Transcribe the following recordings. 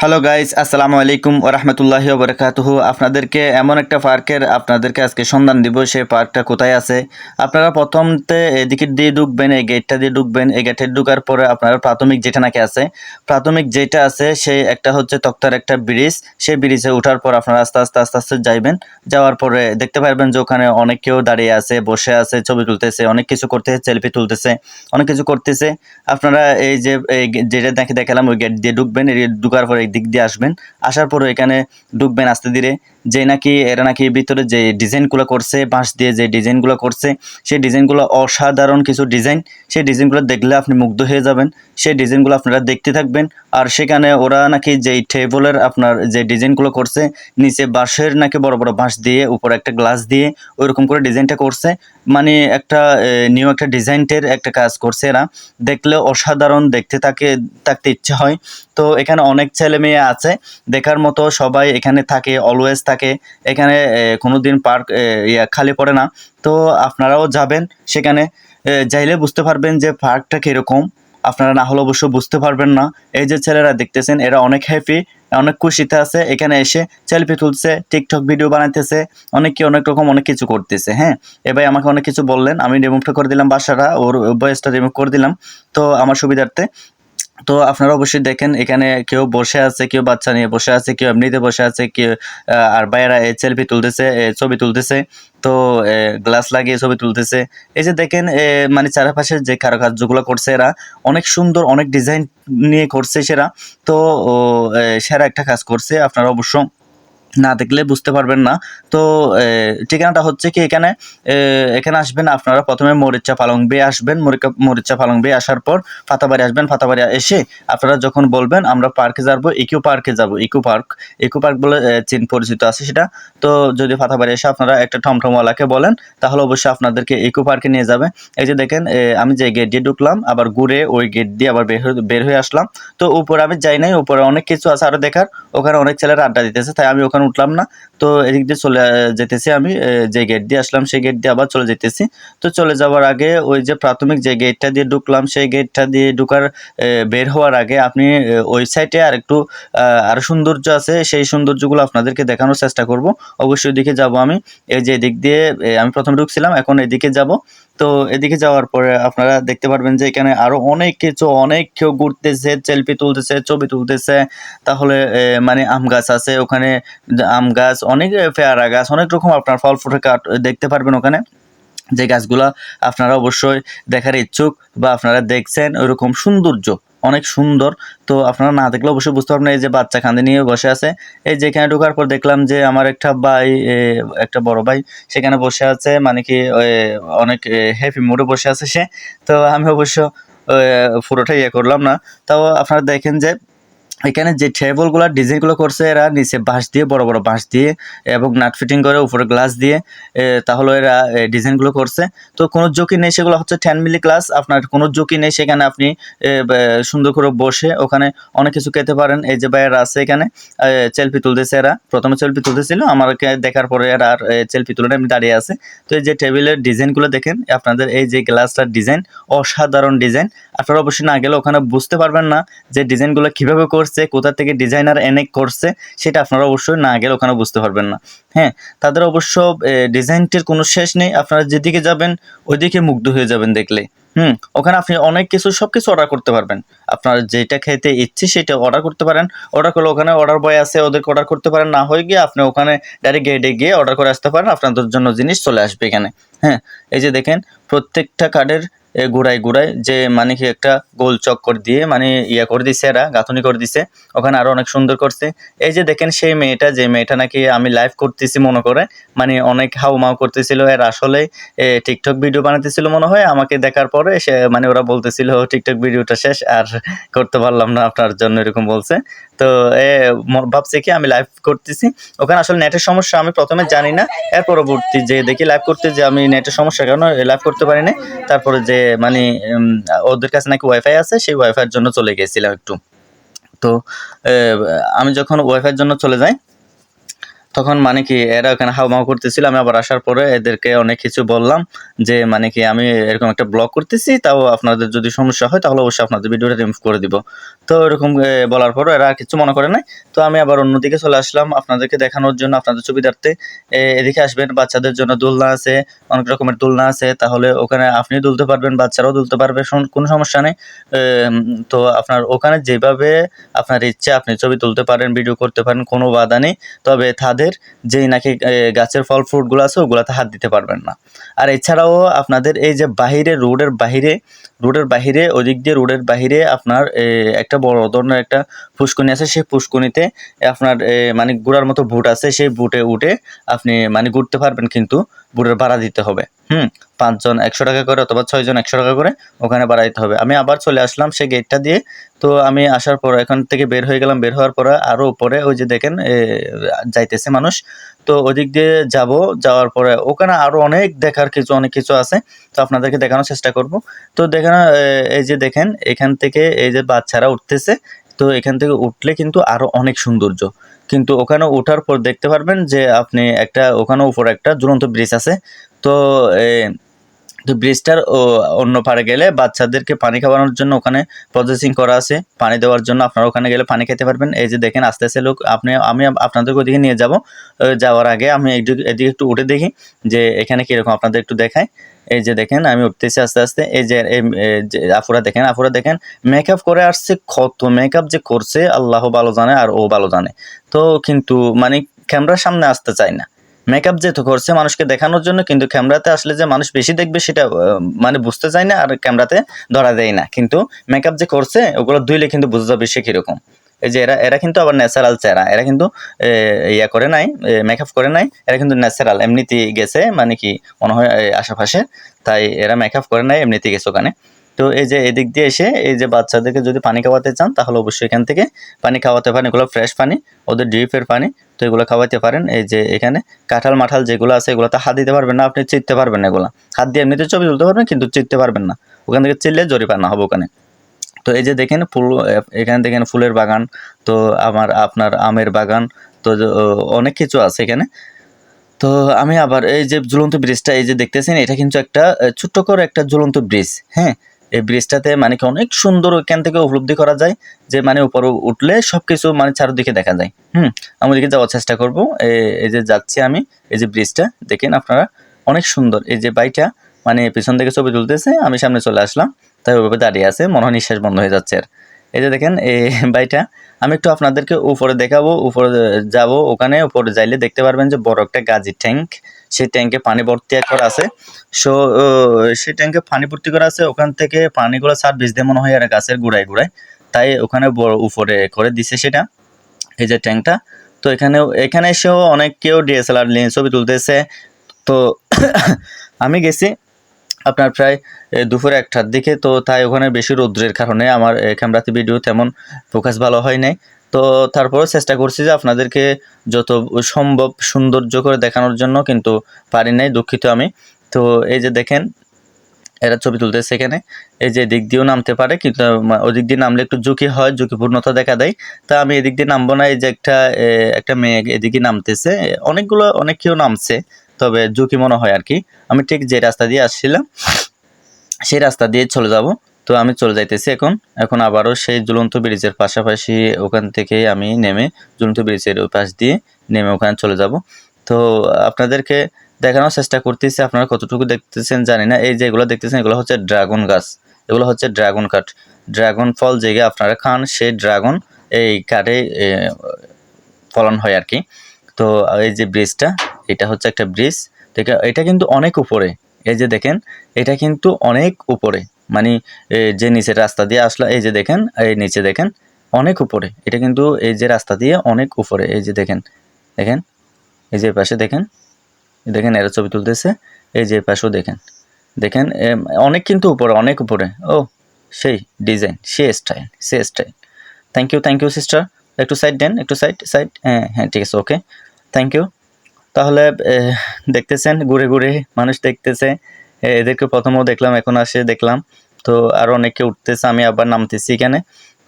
Hello guys, আসসালামু আলাইকুম ওয়া রাহমাতুল্লাহি ওয়া বারাকাতুহু। আপনাদেরকে এমন একটা পার্কের আপনাদেরকে আজকে সন্ধান দিব, সেই পার্কটা কোথায় আছে। আপনারা প্রথমতে এদিকে দিয়ে ঢুকবেন, এই গেটটা দিয়ে ঢুকবেন। এই গেটে ঢুকার পরে আপনারা প্রাথমিক যেটা নাকি আছে, প্রাথমিক যেটা আছে সেই একটা হচ্ছে তক্তার একটা ব্রিজ। সেই ব্রিজে ওঠার পর আপনারা আস্তে আস্তে আস্তে আস্তে যাইবেন। যাওয়ার পরে দেখতে পারবেন যে ওখানে অনেক কেউ দাঁড়িয়ে আছে, বসে আছে, ছবি তুলতেছে, অনেক কিছু করতেছে, সেলফি তুলতেছে, অনেক কিছু করতেছে। আপনারা এই যে যেটা দেখালাম ওই গেট দিয়ে ঢুকবেন। এই ঢুকার পরে এই দিক দিয়ে আসবেন। আসার পরে এখানে ঢুকবেন আস্তে ধীরে। যে নাকি এরা নাকি ভিতরে যে ডিজাইনগুলো করছে, বাঁশ দিয়ে যে ডিজাইনগুলো করছে, সেই ডিজাইনগুলো অসাধারণ কিছু ডিজাইন। সেই ডিজাইনগুলো দেখলে আপনি মুগ্ধ হয়ে যাবেন। সেই ডিজাইনগুলো আপনারা দেখতে থাকবেন। আর সেখানে ওরা নাকি যেই টেবলের আপনার যে ডিজাইনগুলো করছে, নিচে বাঁশের নাকি বড় বড় বাঁশ দিয়ে, উপরে একটা গ্লাস দিয়ে ওইরকম করে ডিজাইনটা করছে। মানে একটা নিউ একটা ডিজাইনের একটা কাজ করছে এরা। দেখলে অসাধারণ, দেখতে থাকতে ইচ্ছে হয়। তো এখানে অনেক ছেলে মেয়ে আছে দেখার মতো, সবাই এখানে থাকে, অলওয়েজ থাকে এখানে। কোনোদিন পার্ক খালি পড়ে না। তো আপনারাও যাবেন সেখানে, যাইলে বুঝতে পারবেন যে পার্কটা কিরকম। আপনারা না হলে অবশ্য বুঝতে পারবেন না। এই যে ছেলেরা দেখতেছেন, এরা অনেক হ্যাপি, অনেক খুশিতে আছে। এখানে এসে সেলফি তুলছে, টিকটক ভিডিও বানাইতেছে, অনেকে অনেক রকম অনেক কিছু করতেছে। হ্যাঁ, এ ভাই আমাকে অনেক কিছু বললেন, আমি রিমুভটা করে দিলাম, বাসাটা ওর ভয়েসটা রিমুভ করে দিলাম তো আমার সুবিধার্থে। তো আপনারা অবশ্যই দেখেন, এখানে কেউ বসে আছে, কেউ বাচ্চা নিয়ে বসে আছে, কেউ এমনিতে বসে আছে, কেউ আর ভাইয়েরা সেলফি তুলতেছে, ছবি তুলতেছে। তো গ্লাস লাগিয়ে ছবি তুলতেছে। এই যে দেখেন, মানে চারপাশে যে কারুকার্যগুলো করছে এরা, অনেক সুন্দর, অনেক ডিজাইন নিয়ে করছে সেরা। তো সেরা একটা কাজ করছে, আপনারা অবশ্য না দেখলে বুঝতে পারবেন না। তো ঠিকানাটা হচ্ছে কি, এখানে আসবেন আপনারা। প্রথমে মরিচা পালং বেয়ে আসবেন। মরিচা পালং বেয়ে আসার পর ফাতাবাড়ি আসবেন। ফাতাবাড়ি এসে আপনারা যখন বলবেন আমরা পার্কে যাবো, ইকো পার্কে যাব, ইকো পার্ক বলে পরিচিত আছে সেটা। তো যদি ফাতাবাড়ি এসে আপনারা একটা টমটমওয়ালাকে বলেন, তাহলে অবশ্যই আপনাদেরকে ইকো পার্কে নিয়ে যাবে। এই যে দেখেন, আমি যে গেট দিয়ে ঢুকলাম, আবার ঘুরে ওই গেট দিয়ে আবার বের হয়ে আসলাম। তো উপরে আমি যাই নাই, উপরে অনেক কিছু আছে আরো দেখার। ওখানে অনেক ছেলেরা আড্ডা দিতেছে, তাই আমি ওখানে উঠলাম না। তো এদিক দিয়ে চলে যেতেছি আমি, যে গেট দিয়ে আসলাম সেই গেট দিয়ে আবার চলে যেতেছি। তো চলে যাওয়ার আগে ওই যে প্রাথমিক যে গেটটা দিয়ে ঢুকলাম, সেই গেটটা দিয়ে ঢুকার বের হওয়ার আগে আপনি ওই সাইডে আর একটু আরো সৌন্দর্য আছে, সেই সৌন্দর্যগুলো আপনাদেরকে দেখানোর চেষ্টা করব। অবশ্যই ওইদিকে যাব আমি। এই যে এদিক দিয়ে আমি প্রথমে ঢুকছিলাম, এখন এদিকে যাব। তো এদিকে যাওয়ার পরে আপনারা দেখতে পারবেন যে এখানে আরো অনেক কিছু, অনেক কেউ ঘুরতেছে, সেলফি তুলতেছে, ছবি তুলতেছে। তাহলে মানে আম গাছ আছে ওখানে, আম গাছ, অনেক পেয়ারা গাছ, অনেক রকম আপনার ফল ফুটের কাঠ দেখতে পারবেন ওখানে। যে গাছগুলা আপনারা অবশ্যই দেখার ইচ্ছুক বা আপনারা দেখছেন, ওইরকম সৌন্দর্য অনেক সুন্দর। তো আপনারা না দেখলে অবশ্যই বুঝতে পারবেন। এই যে বাচ্চা কাঁধে নিয়ে বসে আছে। এই যে এখানে ঢোকার পর দেখলাম যে আমার একটা ভাই, একটা বড় ভাই সেখানে বসে আছে, মানে কি অনেক হ্যাপি মুডে বসে আছে সে। তো আমি অবশ্য পুরোটাই করলাম না। তাও আপনারা দেখেন যে এখানে যে টেবলগুলো ডিজাইনগুলো করছে এরা, নিচে বাঁশ দিয়ে, বড় বড় বাঁশ দিয়ে এবং নাট ফিটিং করে উপরে গ্লাস দিয়ে, তাহলে এরা ডিজাইনগুলো করছে। তো কোনো ঝুঁকি নেই, সেগুলো হচ্ছে 10 মিলি গ্লাস, আপনার কোনো ঝুঁকি নেই। সেখানে আপনি সুন্দর করে বসে ওখানে অনেক কিছু খেতে পারেন। এই যে ভাইয়েরা আছে এখানে, সেলফি তুলতেছে। এরা প্রথমে সেলফি তুলতেছিল, আমাকে দেখার পরে এরা আর সেলফি তুলে এমনি দাঁড়িয়ে আছে। তো এই যে টেবিলের ডিজাইনগুলো দেখেন আপনাদের, এই যে গ্লাসটার ডিজাইন, অসাধারণ ডিজাইন। আপনারা অবশ্যই না গেলে ওখানে বুঝতে পারবেন না যে ডিজাইনগুলো কিভাবে করছে, কোথা থেকে ডিজাইনার এনে করছে, সেটা আপনারা অবশ্যই না গেলে ওখানে বুঝতে পারবেন না। হ্যাঁ, তাদের অবশ্য ডিজাইনটির কোনো শেষ নেই। আপনারা যেদিকে যাবেন ওইদিকে মুগ্ধ হয়ে যাবেন দেখলে। ওখানে আপনি অনেক কিছু, সবকিছু অর্ডার করতে পারবেন। আপনার যেটা খেতে ইচ্ছে সেটা অর্ডার করতে পারেন। অর্ডার করলে ওখানে অর্ডার বয় আছে, ওদেরকে অর্ডার করতে পারেন। না হয়ে গিয়ে আপনি ওখানে ডাইরেক্ট গেটে গিয়ে অর্ডার করে আসতে পারেন, আপনাদের জন্য জিনিস চলে আসবে এখানে। হ্যাঁ, এই যে দেখেন প্রত্যেকটা কার্ডের গোড়ায় গোড়ায় যে মানে কি একটা গোল চক্কর দিয়ে মানে ইয়া করে দিছে, এরা গাঁথনি করে দিছে। ওখানে আরো অনেক সুন্দর করছে। এই যে দেখেন সেই মেয়েটা, যে মেয়েটা নাকি আমি লাইভ করতেছি মনে করে, মানে অনেক হাউমাউ করতেছিল। এর আসলে টিকটক ভিডিও বানাতেছিল মনে হয়। আমাকে দেখার পরে সে মানে ওরা বলতেছিল টিকটক ভিডিওটা শেষ আর করতে পারলাম না আপনার জন্য, এরকম বলছে। তো ভাবছে কি আমি লাইভ করতেছি। ওখানে আসলে নেটের সমস্যা, আমি প্রথমে জানি না। এর পরবর্তী যে দেখি লাইভ করতে, যে আমি নেটের সমস্যা কেন লাইভ করতে পারি না। তারপরে যে মানে ওদের কাছে নাকি ওয়াইফাই আছে, সেই ওয়াইফাইয়ের জন্য চলে গেছিলাম একটু। তো আমি যখন ওয়াইফাইয়ের জন্য চলে যাই, তখন মানে কি এরা ওখানে হাউমাউ করতেছিল। আমি আবার আসার পরে এদেরকে অনেক কিছু বললাম যে মানে কি আমি এরকম একটা ব্লগ করতেছি, তাও আপনাদের যদি সমস্যা হয় তাহলে অবশ্যই আপনাদের ভিডিওটা রিমুভ করে দিব। তো এরকম বলার পরও এরা আর কিছু মনে করে নাই। তো আমি আবার অন্যদিকে চলে আসলাম আপনাদেরকে দেখানোর জন্য, আপনাদের সুবিধার্থে। এদিকে আসবেন, বাচ্চাদের জন্য দোলনা আছে, অনেক রকমের দোলনা আছে, তাহলে ওখানে আপনি দুলতে পারবেন, বাচ্চারাও দুলতে পারবে, কোনো সমস্যা নেই। তো আপনার ওখানে যেভাবে আপনার ইচ্ছে আপনি ছবি তুলতে পারেন, ভিডিও করতে পারেন, কোনো বাধা নেই। তবে তাদের যেই নাকি গাছের ফল ফ্রুটগুলো আছে ওগুলাতে হাত দিতে পারবেন না। আর এছাড়াও আপনাদের এই যে বাহিরে রোডের বাহিরে ওদিক দিয়ে রোডের বাহিরে আপনার একটা বড় ধরনের একটা পুষ্করণী আছে। সেই পুষ্করণীতে আপনার মানে ঘোরার মতো বুট আছে, সেই বুটে উঠে আপনি মানে ঘুরতে পারবেন, কিন্তু বুটের ভাড়া দিতে হবে। 5 জন 100 টাকা করে অথবা 6 জন 100 টাকা করে ওখানে ভাড়া দিতে হবে। আমি আবার চলে আসলাম সেই গেটটা দিয়ে। তো আমি আসার পর এখান থেকে বের হয়ে গেলাম। বের হওয়ার পরে আরো উপরে ওই যে দেখেন যাইতেছে মানুষ। তো ওদিক দিয়ে যাব, যাওয়ার পরে ওখানে আরো অনেক দেখার অনেক কিছু আছে। তো আপনাদেরকে দেখানোর চেষ্টা করব। তো দেখেন এই যে দেখেন এখান থেকে এই যে বাচ্চারা উঠতেছে। তো এখান থেকে উঠলে কিন্তু আরো অনেক সৌন্দর্য। কিন্তু ওখানে ওঠার পর দেখতে পারবেন যে আপনি একটা ওখানে উপরে একটা ঝুলন্ত ব্রিজ আছে। তো তো ব্রিজটার অন্য পাড়ে গেলে বাচ্চাদেরকে পানি খাওয়ানোর জন্য ওখানে প্রসেসিং করা আছে, পানি দেওয়ার জন্য আপনারা ওখানে গেলে পানি খেতে পারবেন। এই যে দেখেন আস্তে আস্তে লোক আমি আপনাদেরকে ওদিকে নিয়ে যাব। যাওয়ার আগে আমি এদিকে একটু উঠে দেখি যে এখানে কিরকম আপনাদের একটু দেখায়। এই যে দেখেন আমি উঠতেছি আস্তে আস্তে। এই যে আপুরা দেখেন মেকআপ করে আসছে, কত মেকআপ যে করছে আল্লাহ ভালো জানে আর ও ভালো জানে। তো কিন্তু মানে ক্যামেরার সামনে আসতে চায় না। মেকআপ যেহেতু করছে মানুষকে দেখানোর জন্য, কিন্তু ক্যামেরাতে আসলে যে মানুষ বেশি দেখবে সেটা মানে বুঝতে চায় না, আর ক্যামেরাতে ধরা দেয় না। কিন্তু মেকআপ যে করছে ওগুলো ধুইলে কিন্তু বোঝা যাবে সে কিরকম। এই যে এরা কিন্তু আবার ন্যাচারাল চেহারা, এরা কিন্তু ইয়া করে নাই, মেকআপ করে নাই, এরা কিন্তু ন্যাচারাল এমনিতেই গেছে, মানে কি মনে হয় আশেপাশে, তাই এরা মেকআপ করে নাই, এমনিতেই গেছে ওখানে। তো এই যে এদিক দিয়ে এসে এই যে বাচ্চাদেরকে যদি পানি খাওয়াতে চান তাহলে অবশ্যই এখান থেকে পানি খাওয়াতে পারেন। এগুলো ফ্রেশ পানি, ওদের ড্রিপের পানি। তো এগুলো খাওয়াতে পারেন। এই যে এখানে কাঁঠাল মাঠাল যেগুলো আছে এগুলোতে হাত দিতে পারবেন না, আপনি চিনতে পারবেন না। এগুলো হাত দিয়ে এমনিতে ছবি তুলতে পারবেন, কিন্তু চিনতে পারবেন না। ওখান থেকে চিনলে জরিমানা হবে ওখানে। তো এই যে দেখেন ফুল, এখানে দেখেন ফুলের বাগান। তো আপনার আমের বাগান। তো অনেক কিছু আছে এখানে। তো আমি আবার এই যে ঝুলন্ত ব্রিজটা এই যে দেখতেছেন, এটা কিন্তু একটা ছোট্ট করে একটা ঝুলন্ত ব্রিজ। হ্যাঁ, এই ব্রিজটাতে মানে কি অনেক সুন্দর ওইখান থেকে উপলব্ধি করা যায় যে মানে উপরে উঠলে সবকিছু মানে চারদিকে দেখা যায়। আমি ওদিকে যাওয়ার চেষ্টা করব। এই যে যাচ্ছি আমি, এই যে ব্রিজটা দেখেন আপনারা, অনেক সুন্দর। এই যে বাইটা মানে পিছন থেকে ছবি তুলতেছে, আমি সামনে চলে আসলাম, তাই ওইভাবে দাঁড়িয়ে আছে, মনে হয় নিঃশ্বাস বন্ধ হয়ে যাচ্ছে। আর এই যে দেখেন এই বাইটা আমি একটু আপনাদেরকে উপরে দেখাবো। উপরে যাব, ওখানে উপরে যাইলে দেখতে পারবেন যে বড় একটা গাজী ট্যাঙ্ক। সেই ট্যাঙ্কে পানি ভর্তি করা আছে। সো সেই ট্যাঙ্কে পানি ভর্তি করা আছে, ওখান থেকে পানিগুলো সার্ভিস দিয়ে মনে হয় আর গাছের গোড়ায় গোড়ায়, তাই ওখানে বড় উপরে করে দিছে সেটা, এই যে ট্যাঙ্কটা। তো এখানে এসেও অনেক কেউ ডিএসএলআর নিয়ে ছবি তুলতেছে। তো আমি গেছি আপনার প্রায় দুপুরে 1টার দিকে। তো তাই ওখানে বেশি রৌদ্রের কারণে আমার ক্যামেরাতে ভিডিও তেমন ফোকাস ভালো হয় নাই। তো তারপরেও চেষ্টা করছি যে আপনাদেরকে যত সম্ভব সৌন্দর্য করে দেখানোর জন্য, কিন্তু পারি নাই, দুঃখিত আমি। তো এই যে দেখেন এরা ছবি তুলতেছে এখানে। এই যে এদিক দিয়েও নামতে পারে, কিন্তু ওদিক দিয়ে নামলে একটু ঝুঁকি হয়, ঝুঁকিপূর্ণতা দেখা দেয়। তা আমি এদিক দিয়ে নামবো না। এই যে একটা মেয়ে এদিকে নামতেছে, অনেক কেউ নামছে, তবে ঝুঁকি মনে হয় আর কি। আমি ঠিক যে রাস্তা দিয়ে আসছিলাম সেই রাস্তা দিয়ে চলে যাব। তো আমি চলে যাইতেছি এখন আবারও সেই ঝুলন্ত ব্রিজের পাশাপাশি ওখান থেকে আমি নেমে ঝুলন্ত ব্রিজের ওই পাশ দিয়ে নেমে ওখানে চলে যাব। তো আপনাদেরকে দেখানোর চেষ্টা করতেছি, আপনারা কতটুকু দেখতেছেন জানি না। এই যে এগুলো দেখতেছেন এগুলো হচ্ছে ড্রাগন গাছ, এগুলো হচ্ছে ড্রাগন কাঠ। ড্রাগন ফল যেগুলো আপনারা খান, সেই ড্রাগন এই কাঠে ফলন হয় আর কি। তো এই যে ব্রিজটা, এটা হচ্ছে একটা ব্রিজ। এটা কিন্তু অনেক উপরে। এই যে দেখেন এটা কিন্তু অনেক উপরে, মানে যে নিচের রাস্তা দিয়ে আসলো, এই যে দেখেন এই নিচে দেখেন অনেক উপরে। এটা কিন্তু এই যে রাস্তা দিয়ে অনেক উপরে। এই যে দেখেন দেখেন এই যে পাশে দেখেন দেখেন এরা ছবি তুলতেছে। এই যে পাশেও দেখেন দেখেন অনেক কিন্তু উপরে, অনেক উপরে। ও সেই ডিজাইন, সে স্টাইল। Thank you sister. একটু সাইড দেন, একটু সাইড সাইড। হ্যাঁ হ্যাঁ, ঠিক আছে, ওকে, থ্যাংক ইউ। তাহলে দেখতেছেন ঘুরে ঘুরে মানুষ দেখতেছে। এদেরকে প্রথমেও দেখলাম, এখন আসে দেখলাম। তো আরও অনেকে উঠতেছে, আমি আবার নামতেছি এখানে।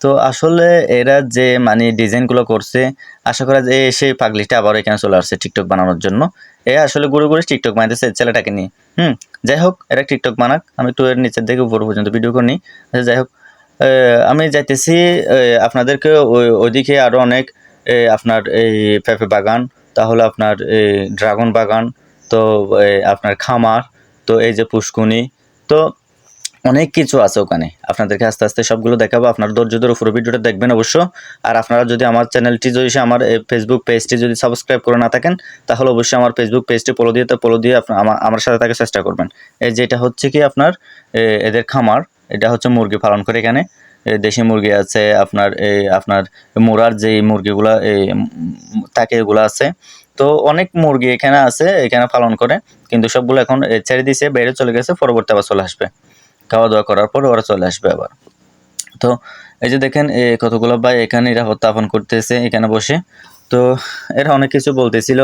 তো আসলে এরা যে মানে ডিজাইনগুলো করছে, আশা করা যায় সেই পাগলিটা আবার এখানে চলে আসছে টিকটক বানানোর জন্য। এ আসলে ঘুরে ঘুরে টিকটক বানাইতেছে ছেলেটাকে নিয়ে। যাই হোক, এরা টিকটক বানাক, আমি একটু এর নিচের দিকে উপর পর্যন্ত ভিডিও করে নিই। আচ্ছা, যাই হোক, আমি যাইতেছি আপনাদেরকে ওইদিকে আরও অনেক আপনার এই পেঁপে বাগান, তাহলে আপনার এই ড্রাগন বাগান, তো আপনার খামার, তো এই যে পুষ্কুনি, তো অনেক কিছু আছে ওখানে। আপনাদেরকে আস্তে আস্তে সবগুলো দেখাবো। আপনার ধৈর্য ধরে পুরো ভিডিওটা দেখবেন অবশ্য। আর আপনারা যদি আমার চ্যানেলটি যদি আমার ফেসবুক পেজটি যদি সাবস্ক্রাইব করে না থাকেন, তাহলে অবশ্যই আমার ফেসবুক পেজটি ফলো দিয়ে আপনার আমার সাথে থাকার চেষ্টা করবেন। এই যে এটা হচ্ছে কি আপনার এদের খামার, এটা হচ্ছে মুরগি পালন করে এখানে। দেশি মুরগি আছে, আপনার মোরার যে মুরগিগুলা থাকে এগুলো আছে। তো অনেক মুরগি এখানে আছে, এখানে পালন করে, কিন্তু সবগুলো এখন ছেড়ে দিয়েছে, বাইরে চলে গেছে, পরবর্তী আবার চলে আসবে। খাওয়া দাওয়া করার পর ওরা চলে আসবে আবার। তো এই যে দেখেন কতগুলো ভাই এখানে নিরাপত্তা আপন করতেছে এখানে বসে। তো এরা অনেক কিছু বলতেছিল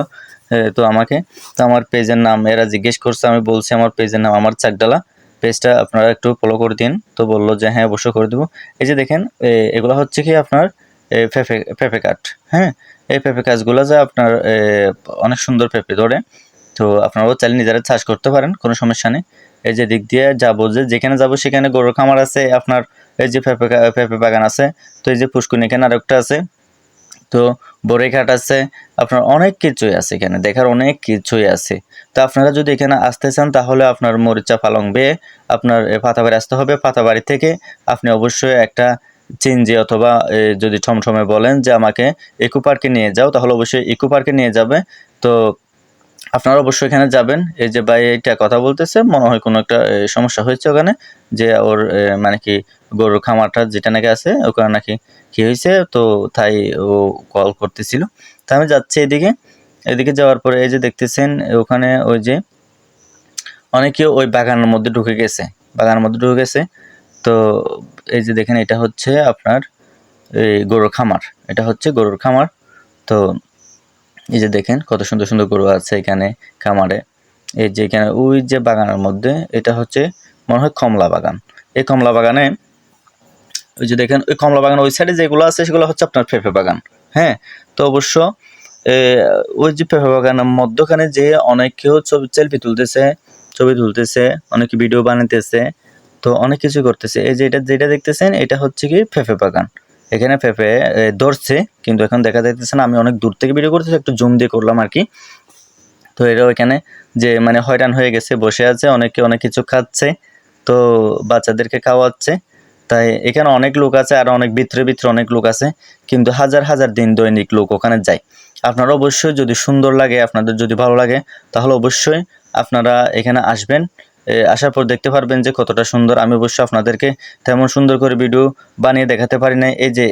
তো আমাকে, তো আমার পেজের নাম এরা জিজ্ঞেস করছে, আমি বলছি আমার পেজের নাম আমার চাকডালা, পেজটা আপনারা একটু ফলো করে দিন। তো বললো যে হ্যাঁ অবশ্যই করে দেবো। এই যে দেখেন এগুলো হচ্ছে কি আপনার পেঁপে কাঠ। হ্যাঁ, এই পেঁপে গাছগুলো যে আপনার অনেক সুন্দর পেঁপে ধরে। তো আপনারাও চাইলে নিজেরা চাষ করতে পারেন, কোনো সমস্যা নেই। এই যে দিক দিয়ে যাবো, যেখানে যাবো সেখানে গরুর খামার আছে, আপনার এই যে পেঁপে বাগান আছে, তো এই যে পুষ্কুনি এখানে আরেকটা আছে, তো বড়ইঘাট আছে, আপনার অনেক কিছুই আছে এখানে দেখার, অনেক কিছুই আছে। তো আপনারা যদি এখানে আসতে চান তাহলে আপনার মরিচা পালং বেয়ে আপনার পাতাবাড়ি আসতে হবে। পাতাবাড়ি থেকে আপনি অবশ্যই একটা চিনজি অথবা যদি ঠমঠমে বলেন যে আমাকে ইকো পার্কে নিয়ে যাও, তাহলে অবশ্যই ইকো পার্কে নিয়ে যাবে। তো আপনারা অবশ্যই এখানে যাবেন। এই যে ভাই এইটা কথা বলতেছে, মনে হয় কোনো একটা সমস্যা হয়েছে ওখানে, যে ওর মানে কি গরুর খামারটা যেটা নাকি আছে ওখানে নাকি কি হয়েছে, তো তাই ও কল করতেছিল। তা আমি যাচ্ছি এদিকে। এদিকে যাওয়ার পরে এই যে দেখতেছেন ওখানে ওই যে অনেকে ওই বাগানের মধ্যে ঢুকে গেছে, বাগানের মধ্যে ঢুকে গেছে। তো এই যে দেখেন এটা হচ্ছে আপনার এই গরুর খামার, এটা হচ্ছে গরুর খামার। তো এই যে দেখেন কত সুন্দর সুন্দর গরু আছে এখানে খামারে। এই যে এখানে ওই যে বাগানের মধ্যে এটা হচ্ছে মনে হয় কমলা বাগান। এই কমলা বাগানে ওই যে দেখেন ওই কমলা বাগান ওই সাইডে যেগুলো আছে সেগুলো হচ্ছে আপনার পেঁপে বাগান। হ্যাঁ, তো অবশ্য ওই যে পেঁপে বাগানের মধ্যখানে যে অনেকেও সেলফি তুলতেছে, ছবি তুলতেছে, অনেকে ভিডিও বানাইতেছে, তো অনেক কিছু করতেছে। এই যে যেটা দেখতেছেন এটা হচ্ছে কি পেঁপে বাগান। এখানে পেঁপে ধরছে, কিন্তু এখন দেখা যাইতেছে না। আমি অনেক দূর থেকে ভিডিও করতেছি, একটু জুম দিয়ে করলাম আর কি। তো এরাও এখানে যে মানে হয়রান হয়ে গেছে, বসে আছে, অনেকে অনেক কিছু খাচ্ছে, তো বাচ্চাদেরকে খাওয়াচ্ছে। তাই এখানে অনেক লোক আছে, আর অনেক ভিতরে ভিতরে অনেক লোক আছে, কিন্তু হাজার হাজার দিন দৈনিক লোক ওখানে যায়। আপনারা অবশ্যই যদি সুন্দর লাগে, আপনাদের যদি ভালো লাগে, তাহলে অবশ্যই আপনারা এখানে আসবেন। আসার পর দেখতে পারবেন যে কতটা সুন্দর। আমি অবশ্যই আপনাদেরকে তেমন সুন্দর করে ভিডিও বানিয়ে দেখাতে পারি না। এই যে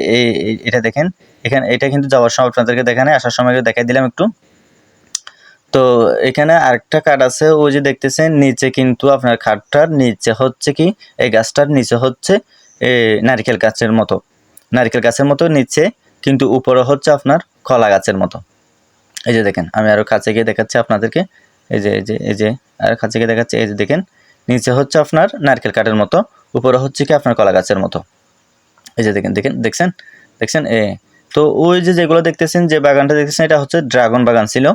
এটা দেখেন, এখানে এটা কিন্তু যাওয়ার সময় আপনাদেরকে দেখানে, আসার সময় দেখাই দিলাম একটু। তো এখানে আরেকটা কাঠ আছে, ওই যে দেখতেছেন নিচে, কিন্তু আপনার খাটটার নিচে হচ্ছে কি এই গাছটার নিচে হচ্ছে নারকেল গাছের মতো নিচে, কিন্তু উপরে হচ্ছে আপনার কলা গাছের মতো। এই যে দেখেন, আমি আরো কাছে গিয়ে দেখাচ্ছি আপনাদেরকে। এই যে আর কাছে গিয়ে দেখাচ্ছি। এই যে দেখেন, নিচে হচ্ছে আপনার নারকেল কাঠের মতো, উপরে হচ্ছে কি আপনার কলা গাছের মতো। এই যে দেখছেন তো ওই যে যেগুলো দেখতেছেন, যে বাগানটা দেখতেছেন, এটা হচ্ছে ড্রাগন বাগান ছিল।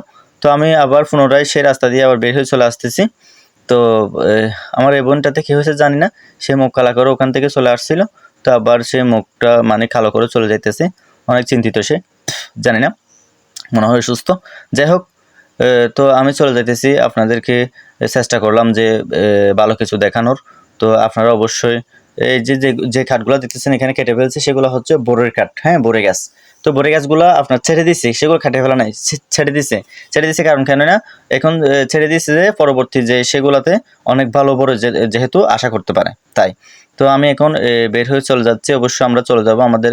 তো আমি আবার পুনরায় সেই রাস্তা দিয়ে আবার বের হয়ে চলে আসতেছি। তো আমার এই বোনটাতে কী হয়েছে জানি না, সে মুখ কালা করে ওখান থেকে চলে আসছিল। তো আবার সে মুখটা মানে কালো করে চলে যাইতেছে, অনেক চিন্তিত সে, জানি না, মনে হয় সুস্থ। যাই হোক, তো আমি চলে যাইতেছি। আপনাদেরকে চেষ্টা করলাম যে ভালো কিছু দেখানোর। তো আপনারা অবশ্যই এই যে কাঠগুলো দেখতেছেন এখানে কেটে ফেলছে, সেগুলো হচ্ছে বোরের কাঠ। হ্যাঁ, বোরে গাছ। তো বোরে গাছগুলো আপনার ছেড়ে দিচ্ছে, সেগুলো কাটে ফেলা নাই, ছেড়ে দিছে কারণ কেন না, এখন ছেড়ে দিচ্ছে যে পরবর্তী যে সেগুলাতে অনেক ভালো বড় যেহেতু আশা করতে পারে, তাই। তো আমি এখন বের হয়ে চলে যাচ্ছি। অবশ্যই আমরা চলে যাব, আমাদের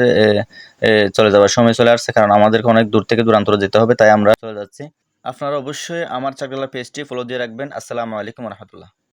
চলে যাওয়ার সময় চলে আসছে, কারণ আমাদেরকে অনেক দূর থেকে দূরান্তরে যেতে হবে, তাই আমরা চলে যাচ্ছি। আপনারা অবশ্যই আমার চাকরিওয়ালা পেজটি ফলো দিয়ে রাখবেন। আসসালামু আলাইকুম রহমতুল্লাহ।